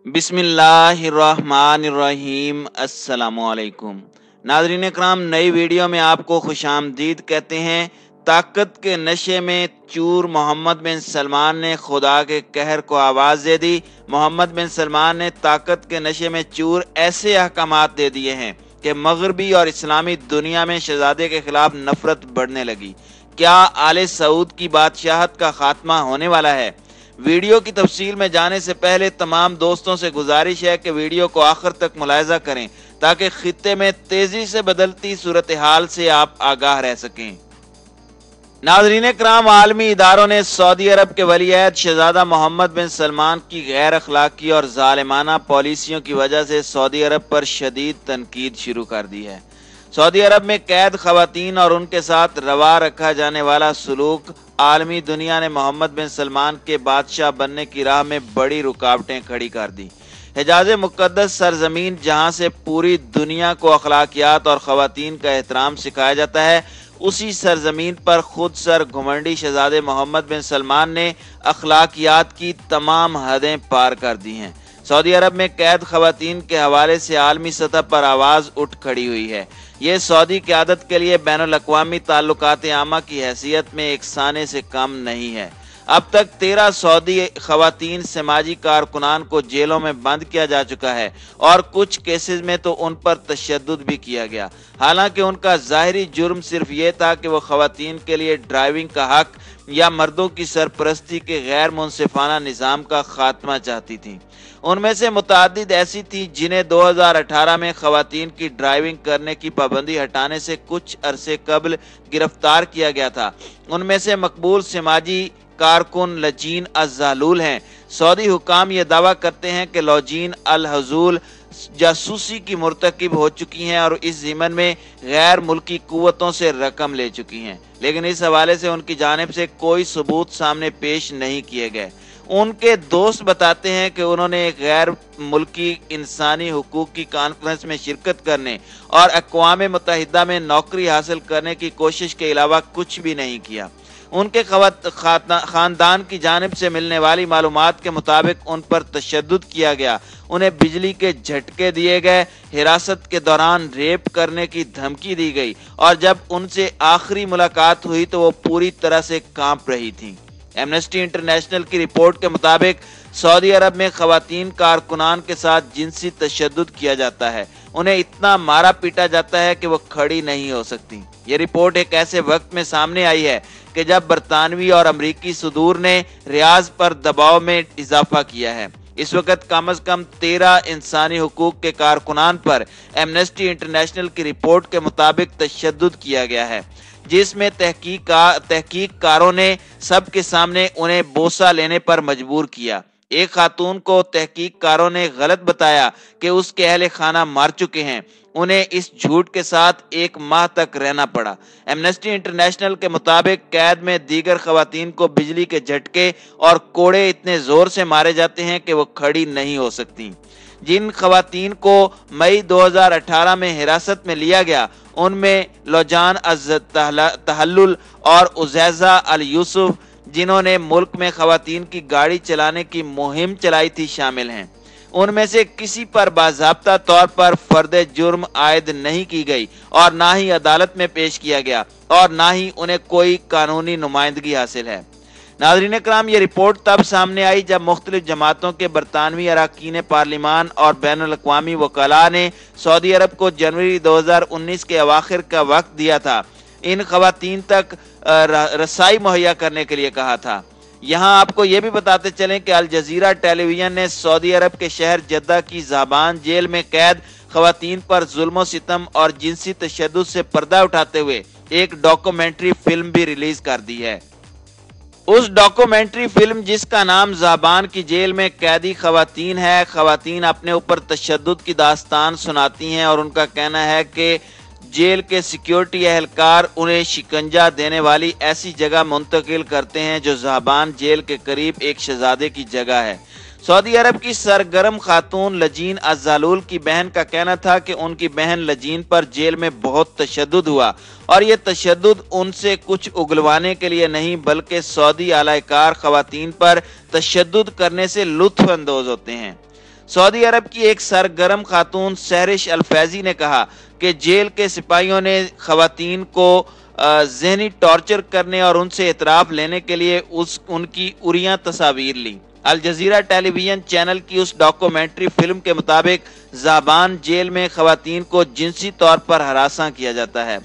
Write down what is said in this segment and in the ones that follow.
बिस्मिल्लाहिर्रहमानिर्रहीम। अस्सलामुअलैकुम नाज़रीन इकराम, नई वीडियो में आपको खुशामदीद कहते हैं। ताकत के नशे में चूर मोहम्मद बिन सलमान ने खुदा के कहर को आवाज़ दे दी। मोहम्मद बिन सलमान ने ताकत के नशे में चूर ऐसे अहकामात दे दिए हैं कि मगरबी और इस्लामी दुनिया में शहजादे के खिलाफ नफरत बढ़ने लगी। क्या आले सऊद की बादशाहत का खात्मा होने वाला है? वीडियो की तफसील में जाने से पहले तमाम दोस्तों से गुजारिश है कि वीडियो को आखिर तक मुलाहिजा करें ताकि खित्ते में तेजी से बदलती सूरत हाल से आप आगाह रह सकें। नाज़रीन कराम, आलमी इदारों ने सऊदी अरब के वलीअहद शहजादा मोहम्मद बिन सलमान की गैर अखलाकी और जालिमाना पॉलिसियों की वजह से सऊदी अरब पर शदीद तनकीद शुरू कर दी है। सऊदी अरब में कैद खवातीन और उनके साथ रवा रखा जाने वाला सलूक आलमी दुनिया ने मोहम्मद बिन सलमान के बादशाह बनने की राह में बड़ी रुकावटें खड़ी कर दी। हिजाज मुक़द्दस सरजमीन, जहां से पूरी दुनिया को अखलाकियात और खवातीन का एहतराम सिखाया जाता है, उसी सरजमीन पर खुद सर घुमंडी शहजादे मोहम्मद बिन सलमान ने अखलाकियात की तमाम हदें पार कर दी हैं। सऊदी अरब में कैद खवातीन के हवाले से आलमी सतह पर आवाज़ उठ खड़ी हुई है। ये सऊदी क़यादत के लिए बैनुल अक़वामी ताल्लुकात आमा की हैसियत में एक साने से कम नहीं है। अब तक 13 सऊदी खवातीन समाजी कारकुनान को जेलों में बंद किया जा चुका है और कुछ केसेस में तो उन पर तशद्दुद भी किया गया। हालांकि उनका ज़ाहिरी जुर्म सिर्फ ये था कि वो खवातीन के लिए ड्राइविंग का हक या मर्दों की सरपरस्ती के गैर मुनसिफाना निज़ाम का खात्मा चाहती थी। उनमें से मुतादिद ऐसी थी जिन्हें 2018 में खवातीन की ड्राइविंग करने की पाबंदी हटाने से कुछ अरसे कबल गिरफ्तार किया गया था। उनमें से मकबूल समाजी कारकुन लजीन अज़्ज़ालूल हैं। सऊदी हुकाम ये दावा करते हैं कि लजीन अल हजूल जासूसी की मुर्तकिब हो चुकी हैं और इस ज़िमन में गैर मुल्की कुव्वतों से रकम ले चुकी हैं, लेकिन इस हवाले से उनकी जानिब से कोई सबूत सामने पेश नहीं किए गए। उनके दोस्त बताते हैं कि उन्होंने एक गैर मुल्की इंसानी हुकूक की कॉन्फ्रेंस में शिरकत करने और अक़वाम मुत्तहिदा में नौकरी हासिल करने की कोशिश के अलावा कुछ भी नहीं किया। उनके खानदान की जानिब से मिलने वाली मालूमात के मुताबिक उन पर तशद्दुद किया गया, उन्हें बिजली के झटके दिए गए, हिरासत के दौरान रेप करने की धमकी दी गई और जब उनसे आखिरी मुलाकात हुई तो वो पूरी तरह से कांप रही थी। एमनेस्टी इंटरनेशनल की रिपोर्ट के मुताबिक सऊदी अरब में खवातीन कारकुनान के साथ जिनसी तशद्दुद किया जाता है, उन्हें इतना मारा पीटा जाता है कि वो खड़ी नहीं हो सकती। ये रिपोर्ट एक ऐसे वक्त में सामने आई है कि जब बरतानवी और अमरीकी सुदूर ने रियाज पर दबाव में इजाफा किया है। इस वक्त कम अज कम 13 इंसानी हुकूक के कारकुनान पर एमनेस्टी इंटरनेशनल की रिपोर्ट के मुताबिक तशद्दुद किया गया है, जिसमें तहकीककारों ने सबके सामने उन्हें बोसा लेने पर मजबूर किया। एक खातून को तहकीककारों ने गलत बताया कि उसके अहले खाना मार चुके हैं। उन्हें इस झूठ के साथ 1 माह तक रहना पड़ा। एमनेस्टी इंटरनेशनल के मुताबिक कैद में दीगर खवातीन को बिजली के झटके और कोड़े इतने जोर से मारे जाते हैं कि वो खड़ी नहीं हो सकती। जिन खवातीन को मई 2018 में हिरासत में लिया गया, उनमें लौजान अज़-तहल्लुल और उज़ैज़ा अल यूसुफ, जिन्होंने मुल्क में खवातीन की गाड़ी चलाने की मुहिम चलाई थी, शामिल हैं। उनमें से किसी पर बाज़ाब्ता तौर पर फर्द जुर्म आयद नहीं की गई और ना ही अदालत में पेश किया गया और ना ही उन्हें कोई कानूनी नुमाइंदगी हासिल है। नाज़रीन कराम, ये रिपोर्ट तब सामने आई जब मुख्तलिफ जमातों के बरतानवी अरकान पार्लिमान और बैनुल अक़वामी वकला ने सऊदी अरब को जनवरी 2019 के अवाखिर का वक्त दिया था, इन खवातीन तक रसाई मुहैया करने के लिए कहा था। यहाँ आपको ये भी बताते चलें कि अल जज़ीरा टेलीविजन ने सऊदी अरब के शहर जद्दा की ज़बान जेल में कैद खवातीन पर जुल्म सितम और जिनसी तशद्दुद से पर्दा उठाते हुए एक डॉक्यूमेंट्री फिल्म भी रिलीज कर दी है। उस डॉक्यूमेंट्री फिल्म, जिसका नाम ज़बान की जेल में कैदी खवातीन है, खवातीन अपने ऊपर तशद्दुद की दास्तान सुनाती हैं और उनका कहना है कि जेल के सिक्योरिटी एहलकार उन्हें शिकंजा देने वाली ऐसी जगह मुंतकिल करते हैं जो ज़बान जेल के करीब एक शहजादे की जगह है। सऊदी अरब की सरगर्म खातून लजीन अज़्ज़ालूल की बहन का कहना था कि उनकी बहन लजीन पर जेल में बहुत तशद्दुद हुआ और ये तशद्दुद उनसे कुछ उगलवाने के लिए नहीं बल्कि सऊदी आलाकार खवातीन पर तशद्दुद करने से लुत्फ अंदोज होते हैं। सऊदी अरब की एक सरगर्म खातून सहरिश अल-फैजी ने कहा कि जेल के सिपाहियों ने खवातीन को ज़हनी टॉर्चर करने और उनसे इतराफ़ लेने के लिए उनकी उरियां तस्वीर ली। अल जज़ीरा टेलीविजन चैनल की उस डॉक्यूमेंट्री फिल्म के मुताबिक ज़ाबान जेल में खवातीन को जिनसी तौर पर हरासा किया जाता है।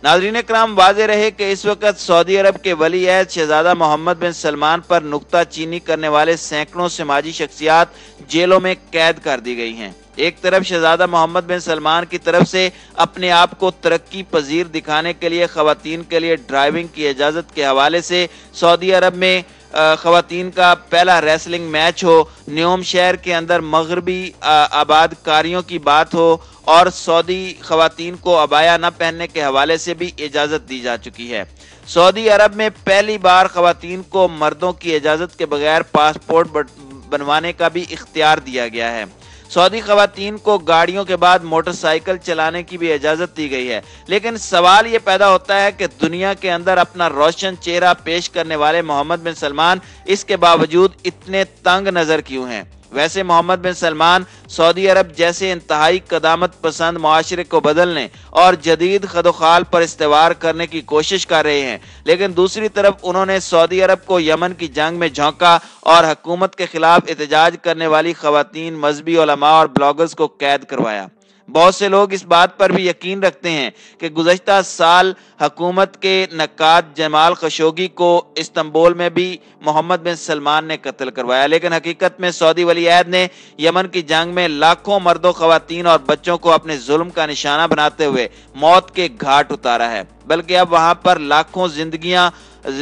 नाज़रीन कराम, वाज़ेह रहे कि इस वक्त सऊदी अरब के वली अहद शहजादा मोहम्मद बिन सलमान पर नुक्ता चीनी करने वाले सैकड़ों समाजी शख्सियात जेलों में कैद कर दी गई हैं। एक तरफ शहजादा मोहम्मद बिन सलमान की तरफ से अपने आप को तरक्की पजीर दिखाने के लिए खवातीन के लिए ड्राइविंग की इजाज़त के हवाले से सऊदी अरब में खवातीन का पहला रेसलिंग मैच हो, न्योम शहर के अंदर मगरबी आबादकारियों की बात हो और सऊदी खवातीन को अबाया न पहनने के हवाले से भी इजाज़त दी जा चुकी है। सऊदी अरब में पहली बार खवातीन को मर्दों की इजाज़त के बगैर पासपोर्ट बनवाने का भी इख्तियार दिया गया है। सऊदी खवातीन को गाड़ियों के बाद मोटरसाइकिल चलाने की भी इजाज़त दी गई है। लेकिन सवाल ये पैदा होता है कि दुनिया के अंदर अपना रोशन चेहरा पेश करने वाले मोहम्मद बिन सलमान इसके बावजूद इतने तंग नज़र क्यों हैं? वैसे मोहम्मद बिन सलमान सऊदी अरब जैसे इंतहाई कदामत पसंद माशरे को बदलने और जदीद खदोखाल पर इस्तेवार करने की कोशिश कर रहे हैं, लेकिन दूसरी तरफ उन्होंने सऊदी अरब को यमन की जंग में झोंका और हुकूमत के खिलाफ एहतजाज करने वाली खवातीन, मजहबी उलमा और ब्लॉगर्स को कैद करवाया। बहुत से लोग इस बात पर भी यकीन रखते हैं कि गुज़श्ता साल हुकूमत के नक्काद जमाल खशोगी को इस्तांबुल में भी मोहम्मद बिन सलमान ने कत्ल करवाया, लेकिन हकीकत में सऊदी वली अहद ने यमन की जंग में लाखों मर्दों, खवातीन और बच्चों को अपने जुल्म का निशाना बनाते हुए मौत के घाट उतारा है। बल्कि अब वहां पर लाखों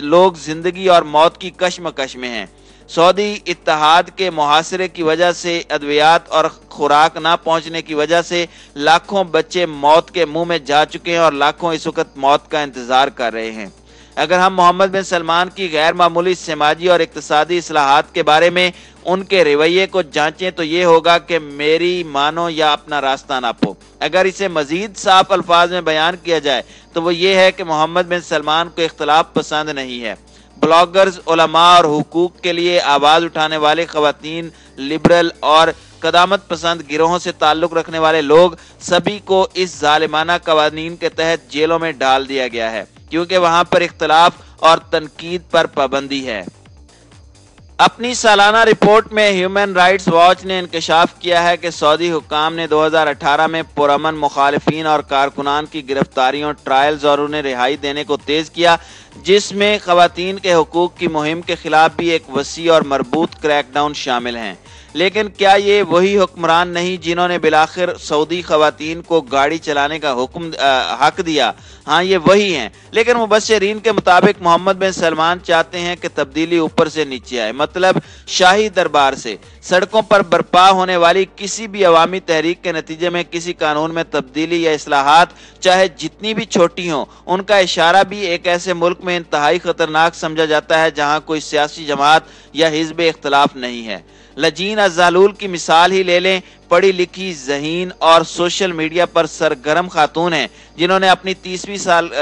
लोग जिंदगी और मौत की कश्मकश में हैं। सऊदी इत्तेहाद के मुहासरे की वजह से, अद्वियात और खुराक ना पहुंचने की वजह से लाखों बच्चे मौत के मुंह में जा चुके हैं और लाखों इस वक्त मौत का इंतजार कर रहे हैं। अगर हम मोहम्मद बिन सलमान की गैर मामूली समाजी और इक्तिसादी इस्लाहात के बारे में उनके रवैये को जांचें तो ये होगा कि मेरी मानो या अपना रास्ता नापो। अगर इसे मजीद साफ अल्फाज में बयान किया जाए तो वो ये है कि मोहम्मद बिन सलमान को इख्तलाफ पसंद नहीं है। ब्लॉगर्स, उलमा और हुकूक के लिए आवाज़ उठाने वाले खवातीन, लिबरल और कदामत पसंद गिरोहों से ताल्लुक़ रखने वाले लोग सभी को इस जालिमाना कवानीन के तहत जेलों में डाल दिया गया है, क्योंकि वहां पर इख्तलाफ और तनकीद पर पाबंदी है। अपनी सालाना रिपोर्ट में ह्यूमन राइट्स वॉच ने इंकशाफ किया है कि सऊदी हुक्काम ने 2018 में पुरअमन मुखालिफिन और कारकुनान की गिरफ्तारियों, ट्रायल्स और उन्हें रिहाई देने को तेज किया, जिसमें खवातीन के हुकूक की मुहिम के खिलाफ भी एक वसी और मरबूत क्रैकडाउन शामिल हैं। लेकिन क्या ये वही हुक्मरान नहीं जिन्होंने बिलाखिर सऊदी खवातीन को गाड़ी चलाने का हक दिया? हाँ, ये वही हैं। लेकिन मुबस्सिरीन के मुताबिक मोहम्मद बिन सलमान चाहते हैं कि तब्दीली ऊपर से नीचे आए, मतलब शाही दरबार से। सड़कों पर बर्पा होने वाली किसी भी अवामी तहरीक के नतीजे में किसी कानून में तब्दीली या इस्लाहात, चाहे जितनी भी छोटी हों, उनका इशारा भी एक ऐसे मुल्क में इंतहाई खतरनाक समझा जाता है जहाँ कोई सियासी जमात या हिज़्ब इख्तलाफ नहीं है। लजीन अज़ालूल की मिसाल ही ले लें। पढ़ी लिखी, ज़हीन और सोशल मीडिया पर सरगर्म खातून हैं, जिन्होंने अपनी 30वीं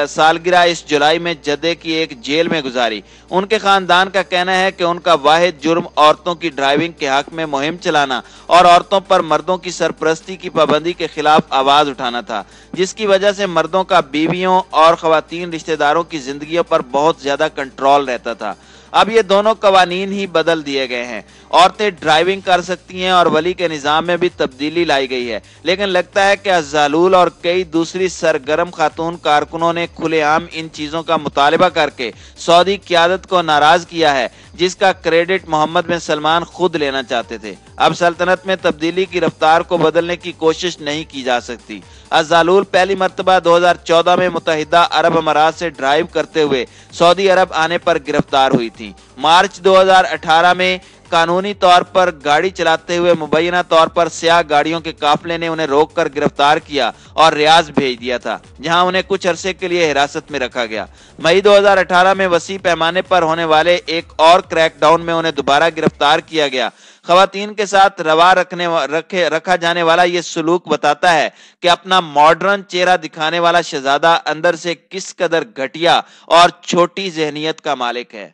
सालगिरह इस जुलाई में जद्दे की एक जेल में गुजारी। उनके खानदान का कहना है कि उनका वाहिद जुर्म औरतों की ड्राइविंग के हक में मुहिम चलाना और औरतों पर मर्दों की सरपरस्ती की पाबंदी के खिलाफ आवाज़ उठाना था, जिसकी वजह से मर्दों का बीवियों और खवातीन रिश्तेदारों की जिंदगियों पर बहुत ज़्यादा कंट्रोल रहता था। अब ये दोनों कवानीन ही बदल दिए गए हैं। औरतें ड्राइविंग कर सकती हैं और वली के निज़ाम में भी तब्दीली लाई गई है, लेकिन लगता है कि अज़ालूल और कई दूसरी सरगर्म खातून कारकुनों ने खुलेआम इन चीज़ों का मुतालबा करके सऊदी क़यादत को नाराज़ किया है, जिसका क्रेडिट मोहम्मद बिन सलमान खुद लेना चाहते थे। अब सल्तनत में तब्दीली की रफ्तार को बदलने की कोशिश नहीं की जा सकती। अज़ालूल पहली मरतबा 2014 में मुत्तहिदा अरब अमारात से ड्राइव करते हुए सऊदी अरब आने पर गिरफ्तार हुई थी। मार्च 2018 में कानूनी तौर पर गाड़ी चलाते हुए मुबैना तौर पर स्याह गाड़ियों के काफिले ने उन्हें रोककर गिरफ्तार किया और रियाज भेज दिया था, जहां उन्हें कुछ अरसे के लिए हिरासत में रखा गया। मई 2018 में वसी पैमाने पर होने वाले एक और क्रैकडाउन में उन्हें दोबारा गिरफ्तार किया गया। खवातीन के साथ रवा रखा जाने वाला ये सलूक बताता है कि अपना मॉडर्न चेहरा दिखाने वाला शहजादा अंदर से किस कदर घटिया और छोटी जहनियत का मालिक है।